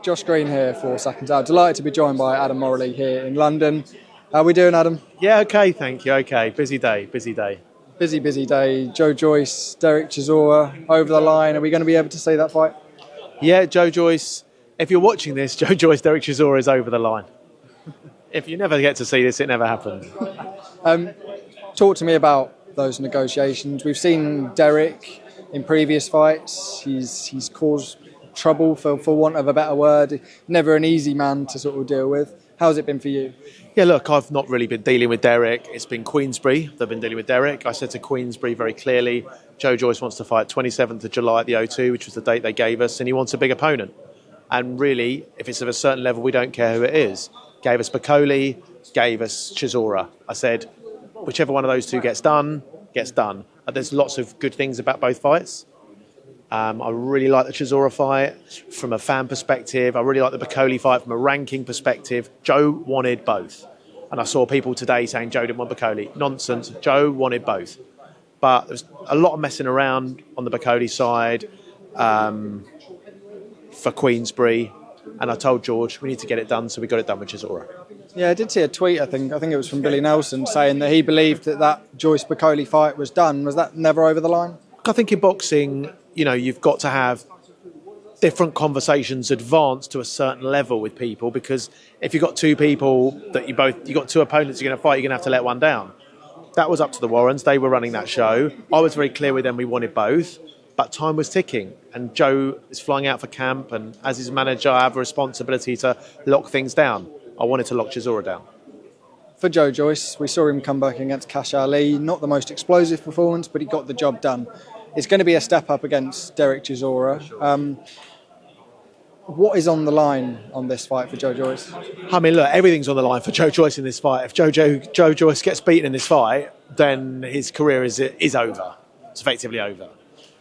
Josh Green here for Seconds Out. Delighted to be joined by Adam Morrallee here in London. How are we doing, Adam? Yeah, okay, thank you. Okay, busy day. Busy day. Joe Joyce, Derek Chisora, over the line. Are we going to be able to see that fight? Yeah, Joe Joyce. If you're watching this, Joe Joyce, Derek Chisora is over the line. If you never get to see this, it never happened. Talk to me about those negotiations. We've seen Derek in previous fights. He's caused trouble, for want of a better word. Never an easy man to sort of deal with. How's it been for you? Yeah, look, I've not really been dealing with Derek. It's been Queensberry. They've been dealing with Derek. I said to Queensberry very clearly, Joe Joyce wants to fight 27th of July at the O2, which was the date they gave us, and he wants a big opponent. And really, if it's of a certain level, we don't care who it is. Gave us Bacoli, gave us Chisora. I said, whichever one of those two gets done, gets done. There's lots of good things about both fights. I really like the Chisora fight from a fan perspective. I really like the Bacoli fight from a ranking perspective. Joe wanted both. And I saw people today saying Joe didn't want Bacoli. Nonsense. Joe wanted both. But there's a lot of messing around on the Bacoli side for Queensberry. And I told George, we need to get it done, so we got it done with Chisora. Yeah, I did see a tweet, I think it was from Billy Nelson, saying that he believed that Joyce-Bacoli fight was done. Was that never over the line? I think in boxing, you've got to have different conversations advance to a certain level with people, because if you've got two people that you've got two opponents you're going to fight, you're going to have to let one down. That was up to the Warrens. They were running that show. I was very clear with them we wanted both, but time was ticking, and Joe is flying out for camp, and as his manager I have a responsibility to lock things down. I wanted to lock Chisora down. For Joe Joyce, we saw him come back against Cash Ali. Not the most explosive performance, but he got the job done. It's going to be a step up against Derek Chisora. What is on the line on this fight for Joe Joyce? I mean, look, everything's on the line for Joe Joyce in this fight. If Joe Joyce gets beaten in this fight, then his career is over. It's effectively over.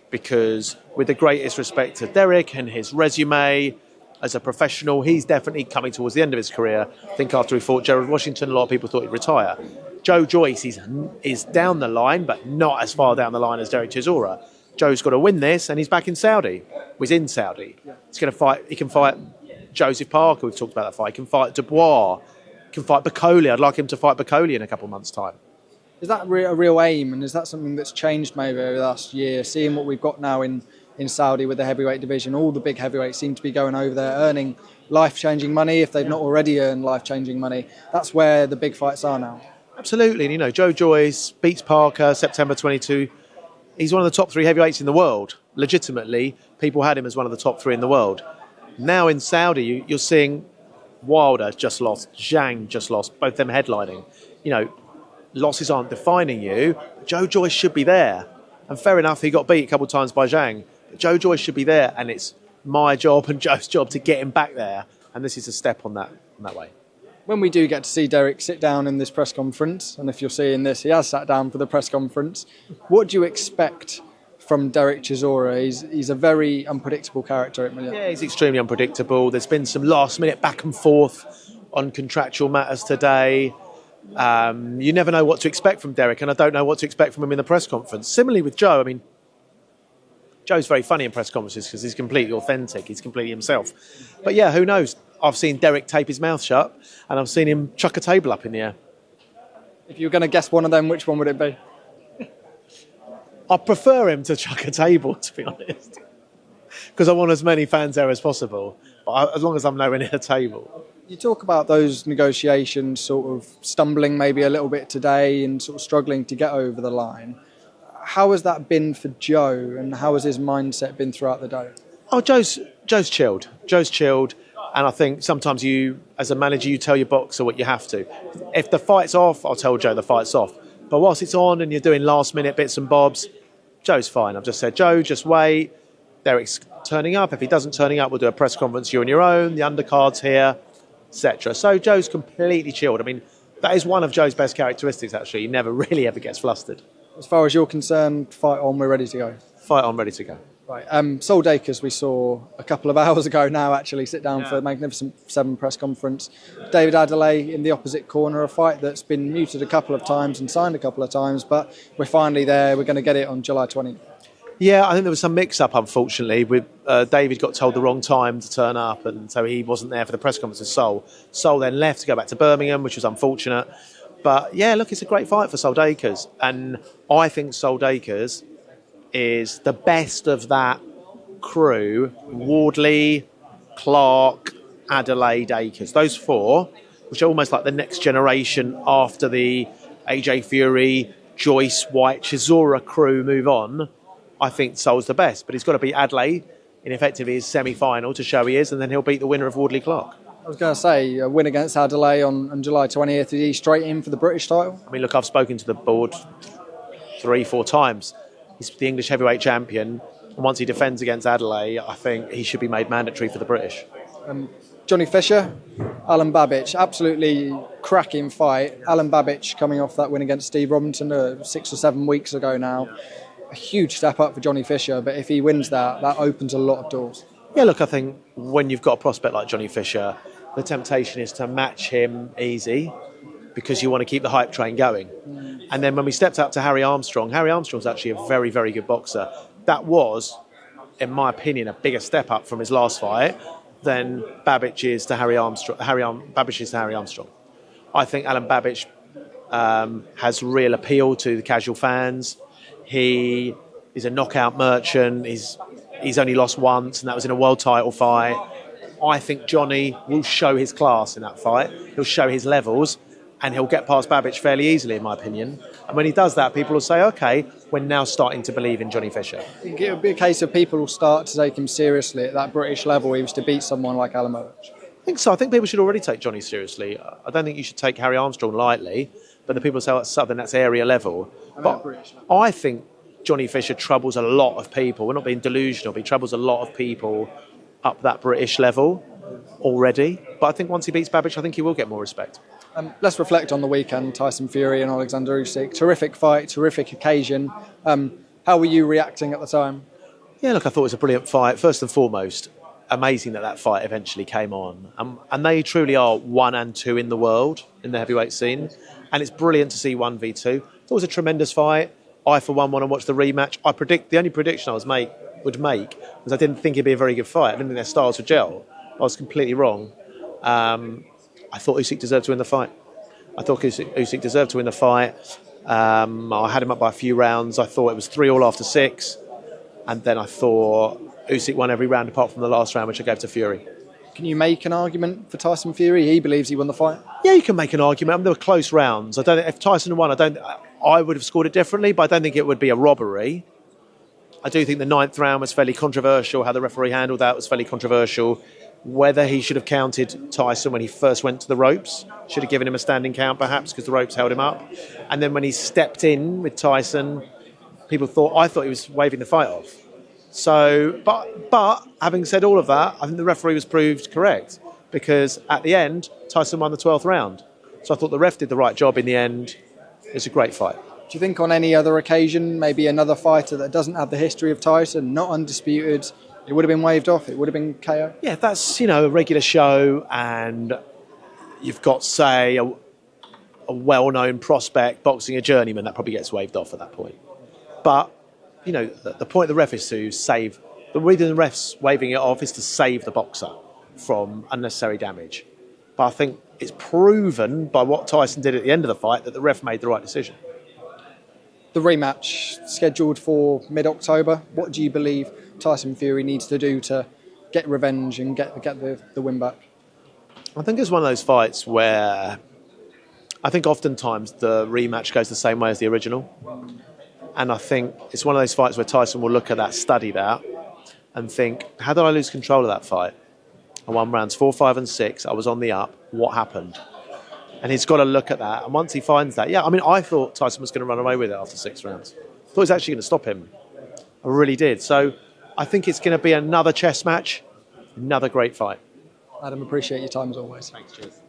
Because with the greatest respect to Derek and his resume as a professional, he's definitely coming towards the end of his career. I think after he fought Gerald Washington, a lot of people thought he'd retire. Joe Joyce is down the line, but not as far down the line as Derek Chisora. Joe's got to win this, and he's back in Saudi. He's in Saudi. He's going to fight. He can fight Joseph Parker. We've talked about that fight. He can fight Dubois. He can fight Bacoli. I'd like him to fight Bacoli in a couple of months' time. Is that a real aim, and is that something that's changed maybe over the last year? Seeing what we've got now in Saudi with the heavyweight division, all the big heavyweights seem to be going over there earning life-changing money if they've not already earned life-changing money. That's where the big fights are now. Absolutely. And, Joe Joyce beats Parker September 22. He's one of the top three heavyweights in the world. Legitimately, people had him as one of the top three in the world. Now in Saudi, you're seeing Wilder just lost, Zhang just lost, both them headlining. Losses aren't defining you. Joe Joyce should be there. And fair enough, he got beat a couple of times by Zhang. But Joe Joyce should be there, and it's my job and Joe's job to get him back there. And this is a step on that way. When we do get to see Derek sit down in this press conference, and if you're seeing this, he has sat down for the press conference, what do you expect from Derek Chisora? He's a very unpredictable character. Yeah, he's extremely unpredictable. There's been some last-minute back and forth on contractual matters today. You never know what to expect from Derek, and I don't know what to expect from him in the press conference. Similarly with Joe, Joe's very funny in press conferences because he's completely authentic, he's completely himself. But yeah, who knows? I've seen Derek tape his mouth shut, and I've seen him chuck a table up in the air. If you were going to guess one of them, which one would it be? I prefer him to chuck a table, to be honest, because I want as many fans there as possible, but as long as I'm nowhere near the table. You talk about those negotiations sort of stumbling maybe a little bit today and sort of struggling to get over the line. How has that been for Joe, and how has his mindset been throughout the day? Oh, Joe's chilled. Joe's chilled, and I think sometimes you, as a manager, you tell your boxer what you have to. If the fight's off, I'll tell Joe the fight's off. But whilst it's on and you're doing last-minute bits and bobs, Joe's fine. I've just said, Joe, just wait. Derek's turning up. If he doesn't turning up, we'll do a press conference. You're on your own. The undercard's here, etc. So Joe's completely chilled. That is one of Joe's best characteristics, actually. He never really ever gets flustered. As far as you're concerned, fight on, we're ready to go. Fight on, ready to go. Right. Sol Dacres, we saw a couple of hours ago now, actually, sit down for the Magnificent Seven press conference. David Adelaide in the opposite corner, a fight that's been muted a couple of times and signed a couple of times, but we're finally there. We're going to get it on July 20th. Yeah, I think there was some mix-up, unfortunately. With David got told the wrong time to turn up, and so he wasn't there for the press conference with Sol. Sol then left to go back to Birmingham, which was unfortunate. But yeah, look, it's a great fight for Sol Dacres, and I think Sol Dacres is the best of that crew: Wardley, Clark, Adelaide, Dacres. Those four, which are almost like the next generation after the AJ Fury, Joyce, White, Chisora crew move on. I think Sol's the best, but he's got to beat Adelaide in effectively his semi-final to show he is, and then he'll beat the winner of Wardley Clark. I was going to say, a win against Adelaide on July 20th, is he straight in for the British title? I mean, look, I've spoken to the board 3-4 times. He's the English heavyweight champion, and once he defends against Adelaide, I think he should be made mandatory for the British. Johnny Fisher, Alen Babic, absolutely cracking fight. Alen Babic coming off that win against Steve Robinson 6 or 7 weeks ago now. A huge step up for Johnny Fisher, but if he wins that opens a lot of doors. Yeah, look, I think when you've got a prospect like Johnny Fisher, the temptation is to match him easy because you want to keep the hype train going. And then when we stepped up to Harry Armstrong's actually a very, very good boxer. That was, in my opinion, a bigger step up from his last fight than Babic is to Harry Armstrong. Babic is to Harry Armstrong. I think Alen Babic has real appeal to the casual fans. He is a knockout merchant. He's only lost once, and that was in a world title fight. I think Johnny will show his class in that fight. He'll show his levels, and he'll get past Babic fairly easily, in my opinion. And when he does that, people will say, OK, we're now starting to believe in Johnny Fisher. It would be a case of people will start to take him seriously at that British level. He was to beat someone like Alen Babic. I think so. I think people should already take Johnny seriously. I don't think you should take Harry Armstrong lightly, but the people say that's Southern, that's area level. But I think Johnny Fisher troubles a lot of people. We're not being delusional, but he troubles a lot of people up that British level already. But I think once he beats Babic, I think he will get more respect. Let's reflect on the weekend, Tyson Fury and Oleksandr Usyk. Terrific fight, terrific occasion. How were you reacting at the time? Yeah, look, I thought it was a brilliant fight. First and foremost, amazing that fight eventually came on. And they truly are 1 and 2 in the world, in the heavyweight scene. And it's brilliant to see 1v2. It was a tremendous fight. I, for one, want to watch the rematch. The only prediction I would make was I didn't think it'd be a very good fight. I didn't think their styles would gel. I was completely wrong. I thought Usyk deserved to win the fight. Usyk deserved to win the fight. I had him up by a few rounds. I thought it was 3-3 after 6. And then I thought Usyk won every round apart from the last round, which I gave to Fury. Can you make an argument for Tyson Fury? He believes he won the fight. Yeah, you can make an argument. I mean, there were close rounds. I don't think if Tyson won, I would have scored it differently, but I don't think it would be a robbery. I do think the 9th round was fairly controversial. How the referee handled that was fairly controversial. Whether he should have counted Tyson when he first went to the ropes, should have given him a standing count perhaps because the ropes held him up. And then when he stepped in with Tyson, I thought he was waving the fight off. So, but having said all of that, I think the referee was proved correct because at the end, Tyson won the 12th round. So I thought the ref did the right job in the end. It's a great fight. Do you think on any other occasion, maybe another fighter that doesn't have the history of Tyson, not undisputed, it would have been waved off, it would have been KO? Yeah, if that's, a regular show and you've got, say, a well-known prospect boxing a journeyman, that probably gets waved off at that point. But, the point of the ref is to save... The reason the ref's waving it off is to save the boxer from unnecessary damage. But I think it's proven by what Tyson did at the end of the fight that the ref made the right decision. The rematch scheduled for mid-October. What do you believe Tyson Fury needs to do to get revenge and get the win back? I think it's one of those fights where I think oftentimes the rematch goes the same way as the original. And I think it's one of those fights where Tyson will look at that, study that, and think, how did I lose control of that fight? I won rounds 4, 5 and 6. I was on the up. What happened? And he's got to look at that. And once he finds that, I thought Tyson was going to run away with it after 6 rounds. I thought he was actually going to stop him. I really did. So I think it's going to be another chess match, another great fight. Adam, appreciate your time as always. Thanks, cheers.